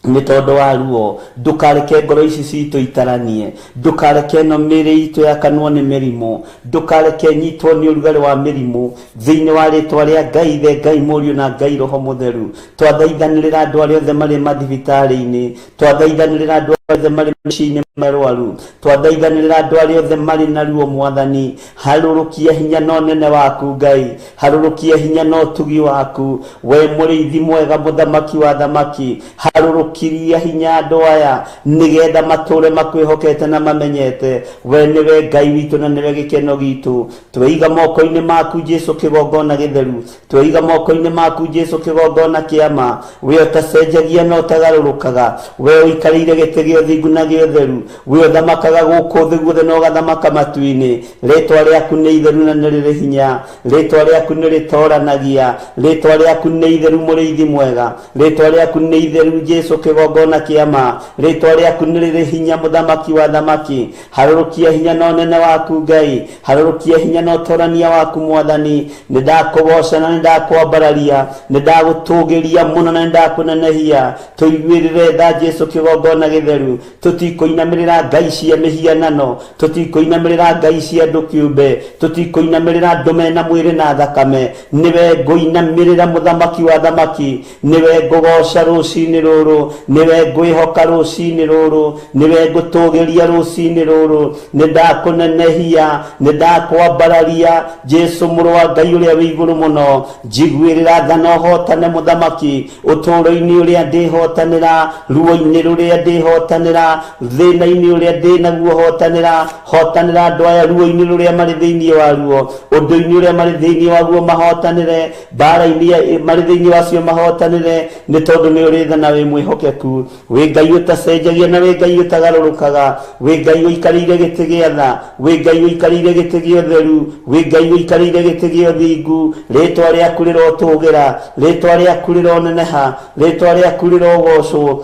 nĩ tondũ wa ruo. Ndũkareke ngoro ici citũ itaranie, ndũkareke ĩno mĩĩrĩ itũ yakanwo nĩ mĩrimũ, ndũkareke nyitwo nĩ ũrugarĩ wa mĩrimũ. Thĩinĩ wa rĩtwa rĩa Ngai Ithe, Ngai Mũriũ na Ngai Roho Mũtheru, twathaithanĩrĩra andũ arĩa othe marĩ mathibitarĩ-inĩ, twathaithanĩrĩra andũ othe marĩ mĩciĩ-inĩ marwaru, twathaithanĩrĩra andũ arĩa othe marĩ na ruo Mwathani. Harũrũkia hinya na ũnene waku Ngai, harũrũkia hinya na ũtugi waku, we mũrĩithi mwega, mũthamaki wa thamaki. Harũrũkiria hinya andũ aya nĩgetha matũre makwĩhokete na mamenyete we nĩwe Ngai witũ na nĩwe gĩkeno gitũ. Tweiga moko-inĩ maku Jesũ kĩgongona gĩtheru, tweiga moko-inĩ maku Jesũ kĩgongona kĩama, we ũtacenjagia na ũtagarũrũkaga, we ũikarĩire gĩtĩ gĩa gä thingu na gä theru we thamakaga gå thä guothe no gathamaka matu-inä rĩtwa rĩaku nĩ itheru na nĩ rĩrĩ hinya rĩtwa rĩaku nĩ rĩtoranagia rĩtwa rĩaku nĩ itheru mũrĩithi mwega rĩtwa rĩaku nĩ itheru Jesu kĩgongona kĩa ma rĩtwa rĩaku nĩ rĩrĩ hinya mũthamaki wa thamaki harũrũkia hinya na ũnene waku Ngai harũrũkia hinya na ũtorania waku Mwathani nĩ ndakũgoca na nĩ ndakwambararia nĩ ndagũtũgĩria mũno na nĩ ndakũnenehia tũiguĩrĩre tha Jesu kĩgongona gĩtheru tũtikũinamĩrĩra ngai cia mĩhianano tũtikũinamĩrĩra ngai cia andũ kĩũmbe tũtikũinamĩrĩra andũ mena mwĩrĩ na thakame nĩwe ngũinamĩrĩra mũthamaki wa thamaki nĩwe ngũgoca rũcinĩ rũrũ nĩwe ngwĩhoka rũcinĩ rũrũ nĩwe ngũtũgĩria rũcinĩ rũrũ nĩ ndakũnenehia nĩ ndakwambararia Jesu mũrũ wa Ngai ũrĩa wĩ igũrũ mũno njiguĩrĩra tha na ũhotane mũthamaki ũtũũro-inĩ ũrĩa ndĩhotanĩra ruo-inĩ rũrĩa ndĩhotanĩra thĩna-inĩ ũrĩa ndĩ naguo hotanĩra andũ aya ruo-inĩ rũrĩa marĩ thĩinĩ waruo ũndũ-inĩ ũrĩa marĩ thĩinĩ waguo mahotanĩre mbara-inĩ marĩ thĩinĩ wacio mahotanĩre nĩ tondũ nĩ ũrĩ tha na wĩ mwĩhokeku wĩ Ngai ũtacenjagia na wĩ Ngai ũtagarũrũkaga wĩ Ngai ũikarĩire gĩtĩ gĩa tha wĩ Ngai ũikarĩire gĩtĩ gĩa ũtheru wĩ Ngai ũikarĩire gĩtĩ gĩa ũthingu rĩtwa rĩaku rĩrotũgĩra rĩtwa rĩaku rĩroneneha rĩtwa rĩaku rĩrogocwo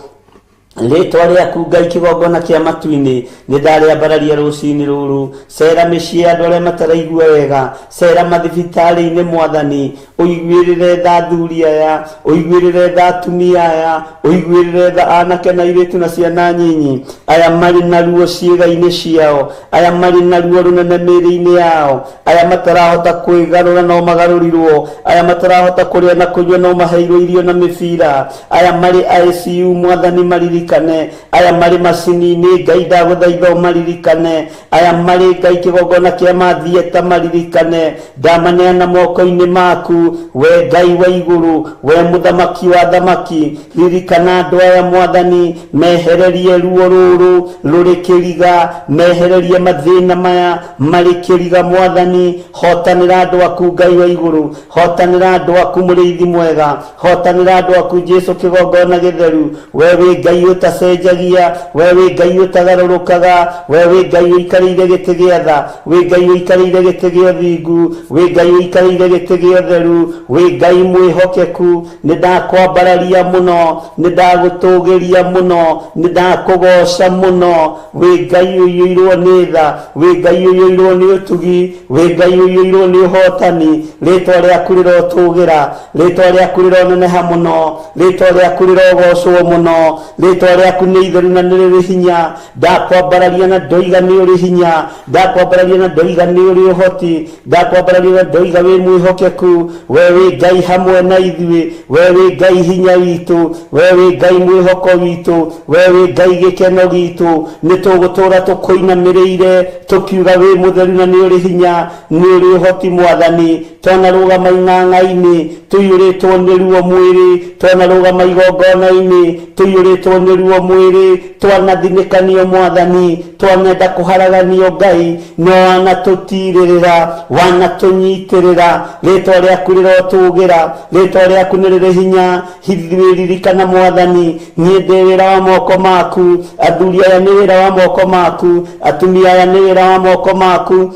rĩtwa rĩaku Ngai kĩgongona kĩa matu-inĩ nĩ ndarĩambararia rũcinĩ rũrũ cera mĩciĩ andũ arĩa mataraigua wega cera mathibitarĩ-inĩ Mwathani ũiguĩrĩre tha athuri aya ũiguĩrĩre tha atumia aya ũiguĩrĩre tha anake na airĩtu na ciana nyinyi aya marĩ na ruo ciĩga-inĩ ciao aya marĩ na ruo rũnene mĩĩrĩ-inĩ yao aya matarahota kwĩgarũra no magarũrirwo aya matarahota kũrĩa na kũnyua no maheirwo irio na mĩbira aya marĩ ICU Mwathani maririkane aya marĩ macini-inĩ Ngai ndagũthaitha ũmaririkane aya marĩ Ngai kĩgongona kĩa mathieta maririkane ndamaneana moko-inĩ maku we Ngai wa igũrũ we mũthamaki wa thamaki ririkana andũ aya Mwathani mehererie ruo rũrũ rũrĩ kĩriga mehererie mathĩna maya marĩ kĩriga Mwathani hotanĩra andũ aku Ngai wa igũrũ hotanĩra andũ aku mũrĩithi mwega hotanĩra andũ aku Jesu kĩgongona gĩtheru we wĩ Ngai ũtacenjagia we wĩ Ngai ũtagarũrũkaga we wĩ Ngai ũikarĩire gĩtĩ gĩa tha wĩ Ngai ũikarĩire gĩtĩ gĩa ũthingu wĩ Ngai ũikarĩire gĩtĩ gĩa ũtheru wĩ Ngai mwĩhokeku nĩ ndakwambararia mũno nĩ ndagũtũgĩria mũno nĩ ndakũgoca mũno wĩ Ngai ũiyũirwo nĩ tha wĩ Ngai ũiyũirwo nĩ ũtugi wĩ Ngai ũiyũirwo nĩ ũhotani rĩtwa rĩaku rĩrotũgĩra rĩtwa rĩaku rĩroneneha mũno rĩtwa rĩaku rĩrogocwo mũno rĩtwa rĩaku nĩ itheru na nĩ rĩrĩ hinya ndakwambararia na ndoiga nĩ ũrĩ hinya ndakwambararia na ndoiga nĩ ũrĩ ũhoti ndakwambararia na ndoiga wĩ mwĩhokeku we wĩ Ngai hamwe na ithuĩ we wĩ Ngai hinya witũ we wĩ Ngai mwĩhoko witũ we wĩ Ngai gĩkeno gitũ nĩ tũgũtũũra tũkũinamĩrĩire tũkiuga wĩ mũtheru na nĩ ũrĩ hinya nĩ ũrĩ ũhoti Mwathani twanarũgama ing'ang'a-inĩ tũiyũrĩtwo nĩ ruo mwĩrĩ twanarũgama igongona-inĩ tũiyũrĩtwo nĩ ruo mwĩrĩ twanathinĩkanio Mwathani twanenda kũharaganio Ngai no wanatũtirĩrĩra wanatũnyitĩrĩra rĩtwa rĩaku rĩrotũgĩra rĩtwa rĩaku nĩ rĩrĩ hinya ririkana Mwathani niĩ ndĩ wĩra wa moko maku athuri aya nĩ wĩra wa moko maku atumia aya nĩ wĩra wa moko maku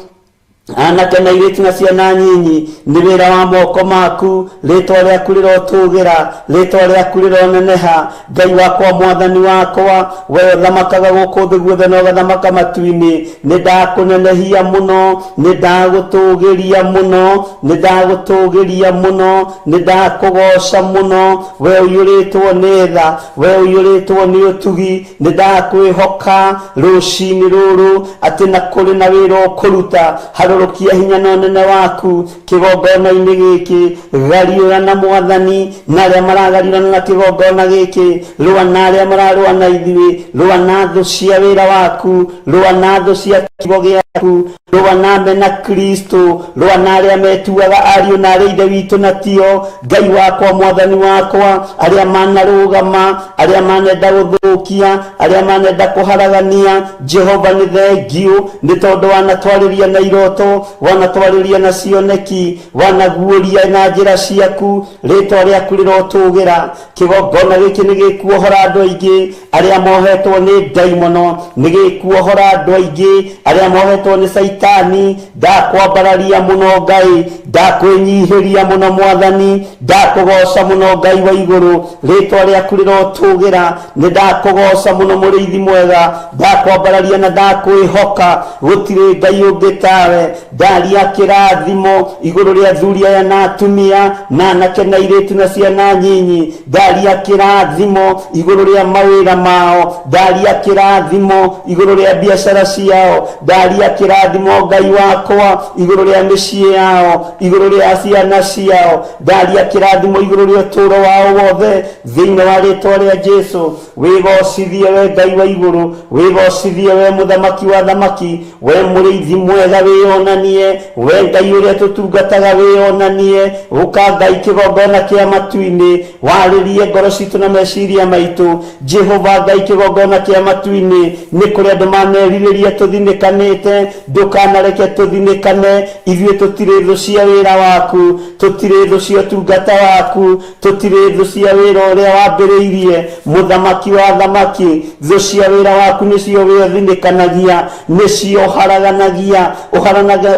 anake na airĩtu na ciana nyinyi nĩ wĩra wa moko maku rĩtwa rĩaku rĩrotũgĩra rĩtwa rĩaku rĩroneneha Ngai wakwa Mwathani wakwa we ũthamakaga gũkũ thĩ guothe na ũgathamaka matu-inĩ nĩ ndakũnenehia mũno nĩ ndagũtũgĩria mũno nĩ ndagũtũgĩria mũno nĩ ndakũgoca mũno we ũiyũrĩtwo nĩ tha we ũiyũrĩtwo nĩ ũtugi nĩ ndakwĩhoka rũcinĩ rũrũ atĩ na kũrĩ na wĩra ũkũruta harũrũkia hinya na ũnene waku kĩgongona-inĩ gĩkĩ gariũra na Mwathani na arĩa maragariũrana na kĩgongona gĩkĩ rũa na arĩa mararũa na ithuĩ rũa na thũ cia wĩra waku rũa na thũ cia kiugo gĩaku ciaku rũa name na Kristo, rũa na arĩa metuaga ariũ na arĩa ithe witũ na tio. Ngai wakwa, mwathani wakwa, arĩa manarũgama, arĩa manenda gũthũkia, arĩa manenda kũharagania, Jehova nĩ thengiũ nĩ tondũ wanatwarĩria na iroto, wanatwarĩria na cioneki, wanaguũria na njĩra ciaku. Rĩtwa rĩaku rĩrotũgĩra. Kĩgongona gĩkĩ nĩ gĩkuohora andũ aingĩ arĩa mohetwo nĩ ndaimono, nĩ gĩkuohora andũ aingĩ arĩa mohetwo nĩ Saitani. Ndakwambararia mũno Ngai, ndakwĩnyihĩria mũno Mwathani, ndakũgoca mũno Ngai wa igũrũ. Rĩtwa rĩaku rĩrotũgĩra. Nĩ ndakũgoca mũno mũrĩithi mwega, ndakwambararia na ndakwĩhoka. Gũtirĩ Ngai ũngĩ tawe. Ndaria kĩrathimo igũrũ rĩa athuri aya na atumia na anake na airĩtu na ciana nyinyi. Ndaria kĩrathimo igũrũ rĩa mawĩra mao. Ndaria kĩrathimo igũrũ rĩa biacara ciao. Ndaria kĩrathimo Ngai wakwa igũrũ rĩa mĩciĩ yao, igũrũ rĩa ciana ciao. Ndaria kĩrathimo igũrũ rĩa ũtũũro wao wothe thĩinĩ wa rĩtwa rĩa Jesũ. Wĩgocithie we Ngai wa igũrũ, wĩgocithie we mũthamaki wa thamaki, we mũrĩithi mwega wĩonanie, we Ngai ũrĩa tũtungataga wĩonanie. Ũka Ngai kĩgongona kĩa matu-inĩ, warĩrie ngoro citũ na meciria maitũ. Jehova Ngai kĩgongona kĩa matu-inĩ nĩ kũrĩ andũ manerirĩria tũthinĩkanĩte, ndũkanareke tũthinĩkane. Ithuĩ tũtirĩ thũ cia wĩra waku, tũtirĩ thũ cia ũtungata waku, tũtirĩ thũ cia wĩra ũrĩa wambĩrĩirie, mũthamaki wa thamaki. Thũ cia wĩra waku nĩcio wĩthinĩkanagia, nĩcio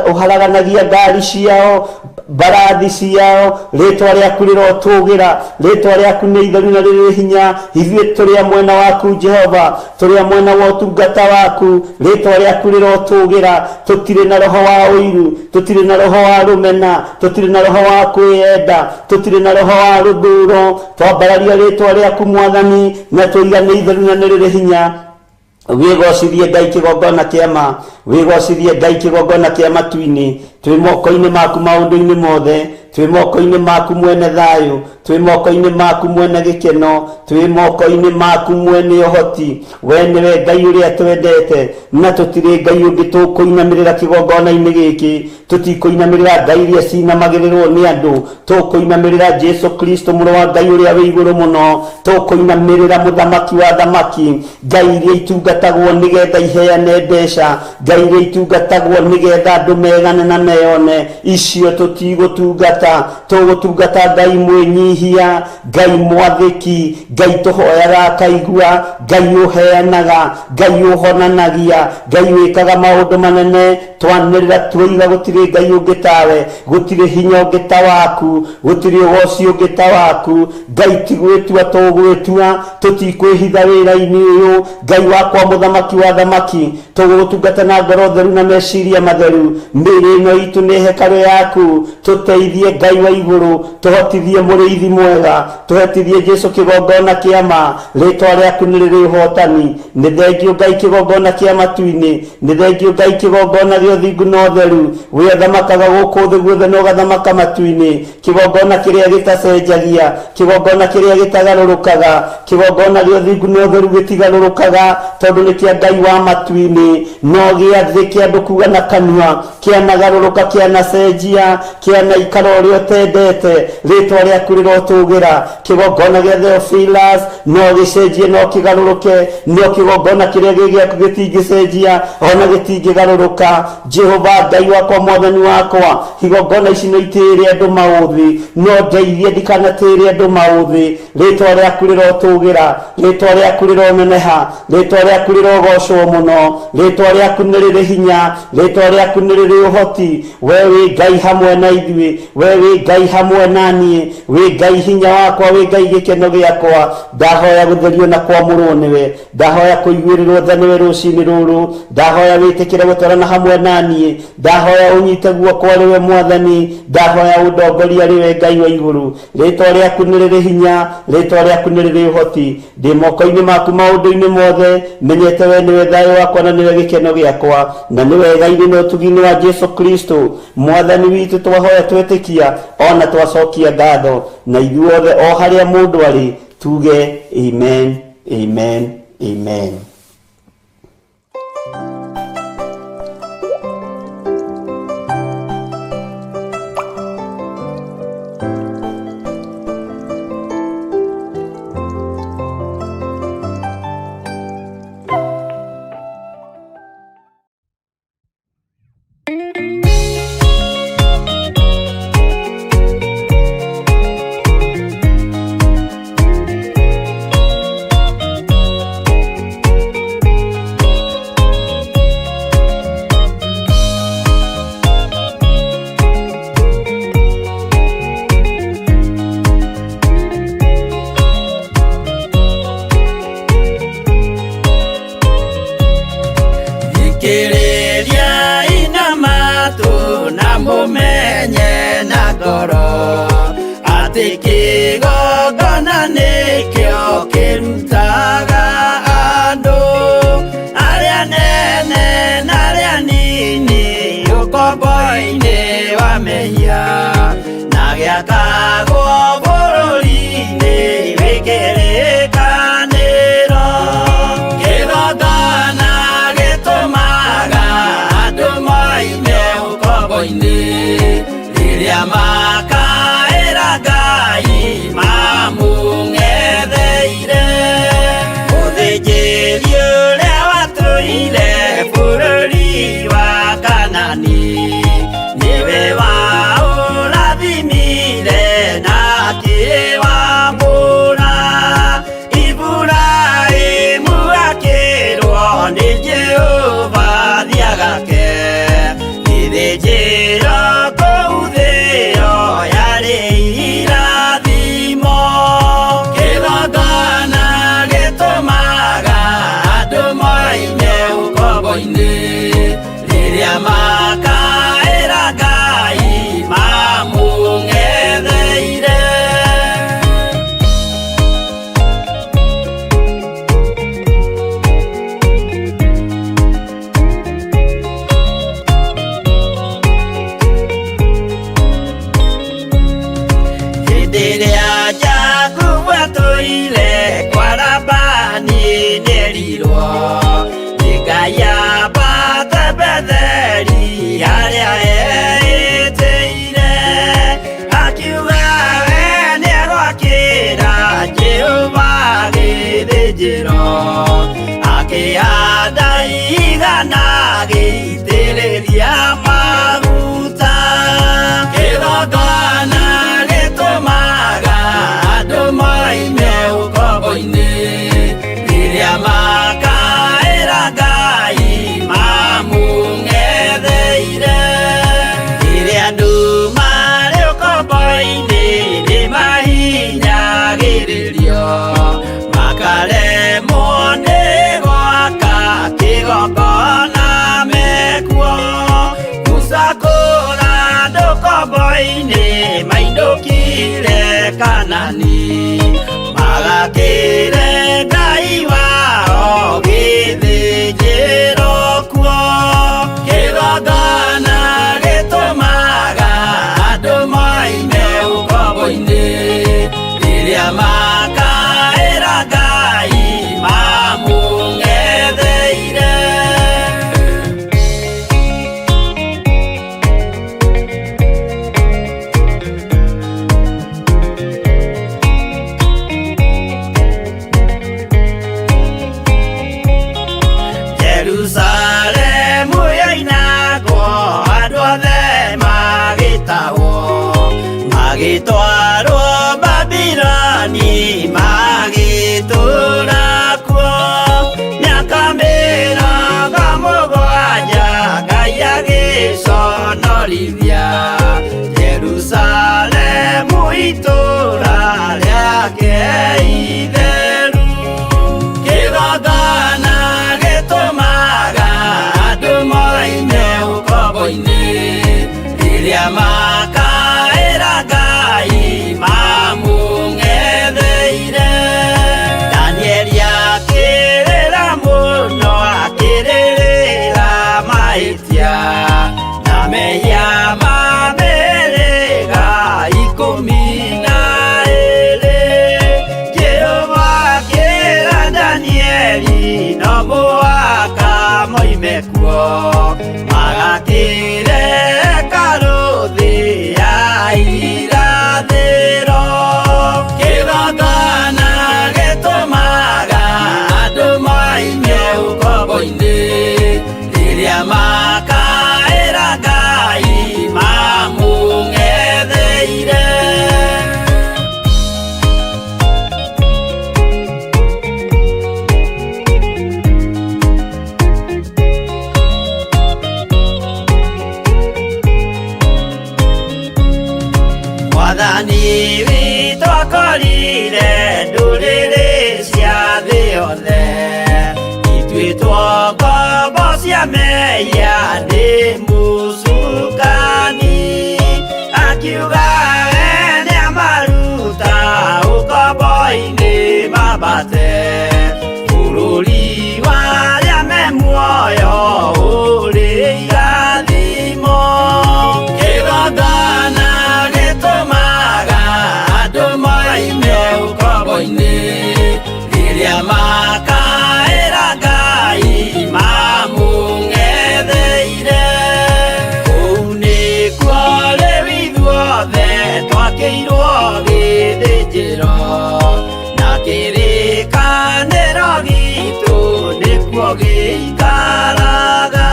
ũharaganagia ngari ciao, mbarathi ciao. Rĩtwa rĩaku rĩrotũgĩra. Rĩtwa rĩaku nĩ itheru na rĩrĩ hinya. Ithuĩ tũrĩ mwena waku Jehova, tũrĩ mwena wa ũtungata waku. Rĩtwa rĩaku rĩrotũgĩra. Tũtirĩ na roho wa ũiru, tũtirĩ na roho wa rũmena, tũtirĩ na roho wa kwĩenda, tũtirĩ na roho wa rũthũũro. Twambararia rĩtwa rĩaku Mwathani, na tũiga nĩ itheru na nĩ rĩrĩ hinya. Wĩgocithie Ngai kĩgongona kĩa ma, wĩgocithie Ngai kĩgongona kĩa matu-inĩ. Twĩ moko-inĩ maku maũndũ-inĩ mothe, twĩ moko-inĩ maku mwene thayũ, twĩ moko-inĩ maku mwene gĩkeno, twĩ moko-inĩ maku mwene ũhoti. We nĩwe Ngai ũrĩa twendete, na tũtirĩ Ngai ũngĩ tũkũinamĩrĩra kĩgongona-inĩ gĩkĩ. Tũtikũinamĩrĩra Ngai iria cinamagĩrĩrwo nĩ andũ, tũkũinamĩrĩra Jesũ Kristo mũrũ wa Ngai ũrĩa wĩ igũrũ mũno. Tũkũinamĩrĩra mũthamaki wa thamaki. Ngai iria itungatagwo nĩgetha iheane mbeca, Ngai iria itungatagwo nĩgetha andũ megane na meyone, icio tũtigũtungata. Tũgũtungata Ngai mwĩnyihia, Ngai mwathĩki, Ngai tũhoyaga akaigua, Ngai ũheanaga, Ngai ũhonanagia, Ngai wĩkaga maũndũ manene. Twanĩrĩra tuoiga gũtirĩ Ngai ũngĩ tawe, gũtirĩ hinya ũngĩ ta waku, gũtirĩ ũgoci ũngĩ ta waku. Ngai ti gwĩtua tũgwĩtua, tũtikwĩhitha wĩra-inĩ ũyũ. Ngai wakwa mũthamaki wa thamaki, tũgũtungata na ngoro theru na meciria matheru. Mĩĩrĩ ĩno itũ nĩ hekarũ yaku. Tũteithie Ngai wa igũrũ, tũhotithie mũrĩithi mwega, tũhotithie Jesũ kĩgongona kĩa ma. Rĩtwa rĩaku nĩ rĩrĩ ũhotani. Nĩ thengiũ Ngai kĩgongona kĩa matu-inĩ, nĩ thengiũ Ngai kĩgongona gĩa ũthingu na ũtheru. We ũthamakaga gũkũ thĩ guothe na ũgathamaka matu-inĩ. Kĩgongona kĩrĩa gĩtacenjagia, kĩgongona kĩrĩa gĩtagarũrũkaga, kĩgongona gĩa ũthingu na ũtheru gĩtigarũrũkaga, tondũ nĩ kĩa Ngai wa matu-inĩ. No gĩathĩ kĩa andũ kuga na kanua, kĩanagarũrũka, kĩanacenjia, kĩanaikara ũrĩa ũtendete. Rĩtwa rĩaku rĩrotũgĩra. Kĩgongona gĩa Theophilus no gĩcenjie, no kĩgarũrũke, no kĩgongona kĩrĩa gĩgĩaku gĩtingĩcenjia, ona gĩtingĩgarũrũka. Jehova Ngai wakwa, mwathani wakwa, igongona ici no itĩĩre andũ maũthĩ, no ndeithie ndikanatĩĩre andũ maũthĩ. Rĩtwa rĩaku rĩrotũgĩra, rĩtwa rĩaku rĩroneneha, rĩtwa rĩaku rĩrogocwo mũno, rĩtwa rĩaku nĩ rĩrĩ hinya, rĩtwa rĩaku nĩ rĩrĩ ũhoti. We wĩ Ngai hamwe na ithuĩ, we wĩ Ngai hamwe na niĩ, wĩ Ngai hinya wakwa, wĩ Ngai gĩkeno gĩakwa. Ndahoya gũtherio na kwamũrwo nĩwe, ndahoya kũiguĩrĩrwo tha nĩwe rũciinĩ rũrũ, ndahoya wĩtĩkĩre gũtwarana hamwe na niĩ, ndahoya ũnyite guoko rĩwe Mwathani, ndahoya ũndongoria rĩwe Ngai wa igũrũ. Rĩtwa rĩaku nĩ rĩrĩ hinya, rĩtwa rĩaku nĩ rĩrĩ ũhoti. Ndĩ moko-inĩ maku maũndũ-inĩ mothe, menyete we nĩwe thayũ wakwa na nĩwe gĩkeno gĩakwa, na nĩwe Ngai na ũtugi-inĩ wa Jesũ Kristo Mwathani witũ. Twahoya twĩtĩkia ona twacokia ngatho, na ithuothe o harĩa mũndũ arĩ tuge amen, amen, amen. Thikĩrĩria inamatu na mũmenye na ngoro atĩ kĩgongona nĩkĩo kĩrutaga andũ arĩa nene na arĩa nini ũkombo-inĩ wa mehia na gĩakagwo bũrũri-inĩ wĩkĩrĩkanĩro. Kĩgongona gĩtũmaga andũ moime ũkombo-inĩ rĩrĩa makaĩra Ngai mamũng'etheire. Mũthĩnjĩri ũrĩa watũire bũrũri wa Kanani nĩwe waũrathimire na akĩwambũra. Iburahĩmu akĩrwo nĩ Jehova thiagake gĩthĩnjĩro kũu thĩ ĩyo yarĩ irathimo. Kĩgongona gĩtũmaga andũ moime ũkombo-inĩ rĩrĩa makaĩra Ngai mamũng'etheire. Hĩndĩ ĩrĩa Jakubu atũire kwa Labani nĩerirwo nĩ Ngai ambate Betheli harĩa eĩtĩire, akiuga we nĩegwakĩra Jehova gĩthĩnjĩro, akĩhanda igana gĩitĩrĩria maguta. Kĩgongona gĩtũmaga andũ moime ũkombo-inĩ rĩrĩa makaĩra Ngai mamũng'etheire. Rĩrĩa andũ marĩ ũkombo-inĩ nĩmahinyagĩrĩrio makaremwo nĩ gwaka kĩgongona mekuo. Gũcakũra andũ ũkombo-inĩ mainũkire Kanani magakĩre Ngai wao gĩthĩnjĩro kuo. Kĩgongona gĩtũmaga andũ moime ũkombo-inĩ rĩrĩa makaĩra Ngai mamũng'etheire. Jerusalemu yainagwo andũ othe magĩtahwo magĩtwarwo Babironi magĩtũũra kuo. Mĩaka mĩrongo mũgwanja Ngai agĩconorithia Jerusalemu itũũra rĩake itheru. Kĩgongona gĩtũmaga andũ moime ũkombo-inĩ rĩrĩa makaĩra Ngai mamũng'etheire. Danieli akĩrĩra mũno akĩrĩrĩra mahĩtia na mehia ma mĩhĩrĩga 12. Jehova akĩra Danieli no mũhaka moime kuo magakĩre hekarũ thĩ ya irathĩro. Kĩgongona gĩtũmaga andũ moime ũkombo-inĩ rĩrĩa makaĩra musukani akiuga ene amaruta ukombo-ini mabate bururi waria me muoyo uri irathimo kigongona gitumaga andu moime ukombo-ini riria makaira Ngai mamung'etheire kũu nĩkuo rĩu ithuothe twakĩirwo gĩthĩnjĩro na kĩrĩkanĩro gitũ nĩkuo gĩikaraga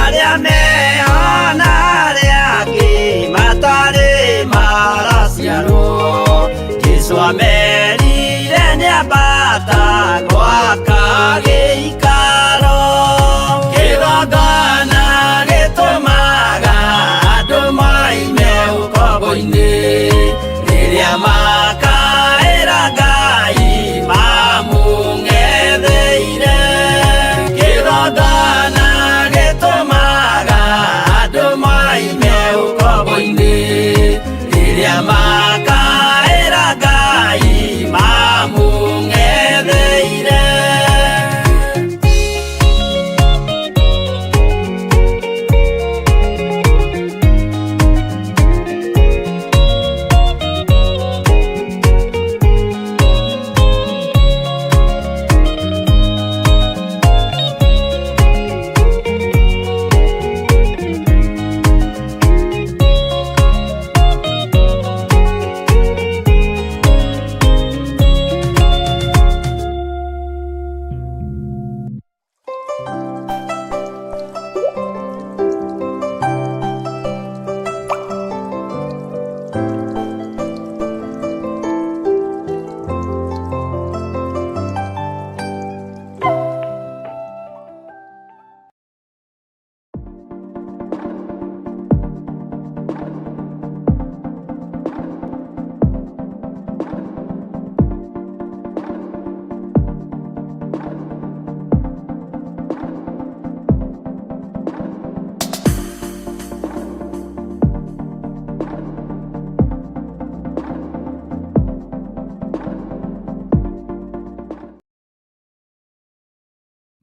arĩa mehona arĩa angĩ matarĩ maraciarwo Jesũ amerire nĩambata gwaka gĩikaro kĩgongona gĩtũmaga andũ moime ũkombo-inĩ rĩrĩa makaĩra Ngai mamũng'etheire kĩgongona gĩtũmaga andũ moime ũkombo-inĩ rĩrĩa makaĩra Ngai mamũng'etheire.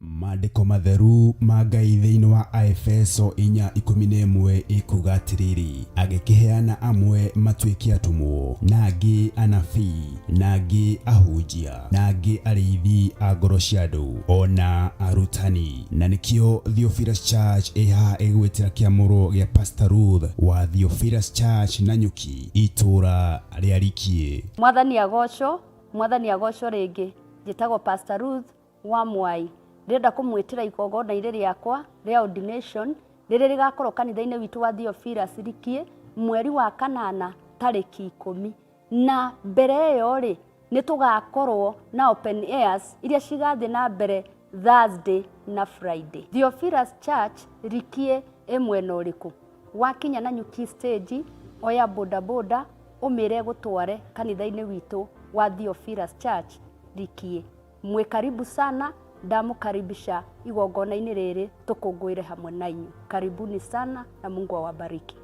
Maandĩko matheru ma Ngai thĩinĩ wa Aefeso 4:11 ikuga atĩrĩrĩ, agĩkĩheana amwe matuĩke atumwo, na angĩ anabii, na angĩ ahunjia, na angĩ arĩithi a ngoro cia andũ, ona arutani. Na nĩkĩo Theophilus Church ĩhaha ĩgwĩtĩra kĩamũro gĩa Pastor Ruth wa Theophilus Church Nanyuki itũra rĩa Rikie. Mwathani agocwo rĩngĩ. Njĩtagwo Pastor Ruth wa Mwai. Ndĩrenda kũmwĩtĩra igongona-inĩ rĩakwa rĩa ordination rĩrĩa rĩgakorwo kanitha-inĩ witũ wa Theophilus Rikie mweri wa kanana tarĩki 10. Na mbere ĩyo rĩ nĩ tũgakorwo na open airs iria cigathiĩ na mbere Thursday na Friday. Theophilus Church Rikie mwena ũrĩkũ? Wakinya Nanyuki stage oya bodaboda ũmĩre gũtware kanitha-inĩ witũ wa Theophilus Church Rikie. Mwe karibu sana, ndamukaribisha igongona-inĩ rĩrĩ tũkũngũĩre hamwe na inyu. Karibuni sana na Mungu awabariki.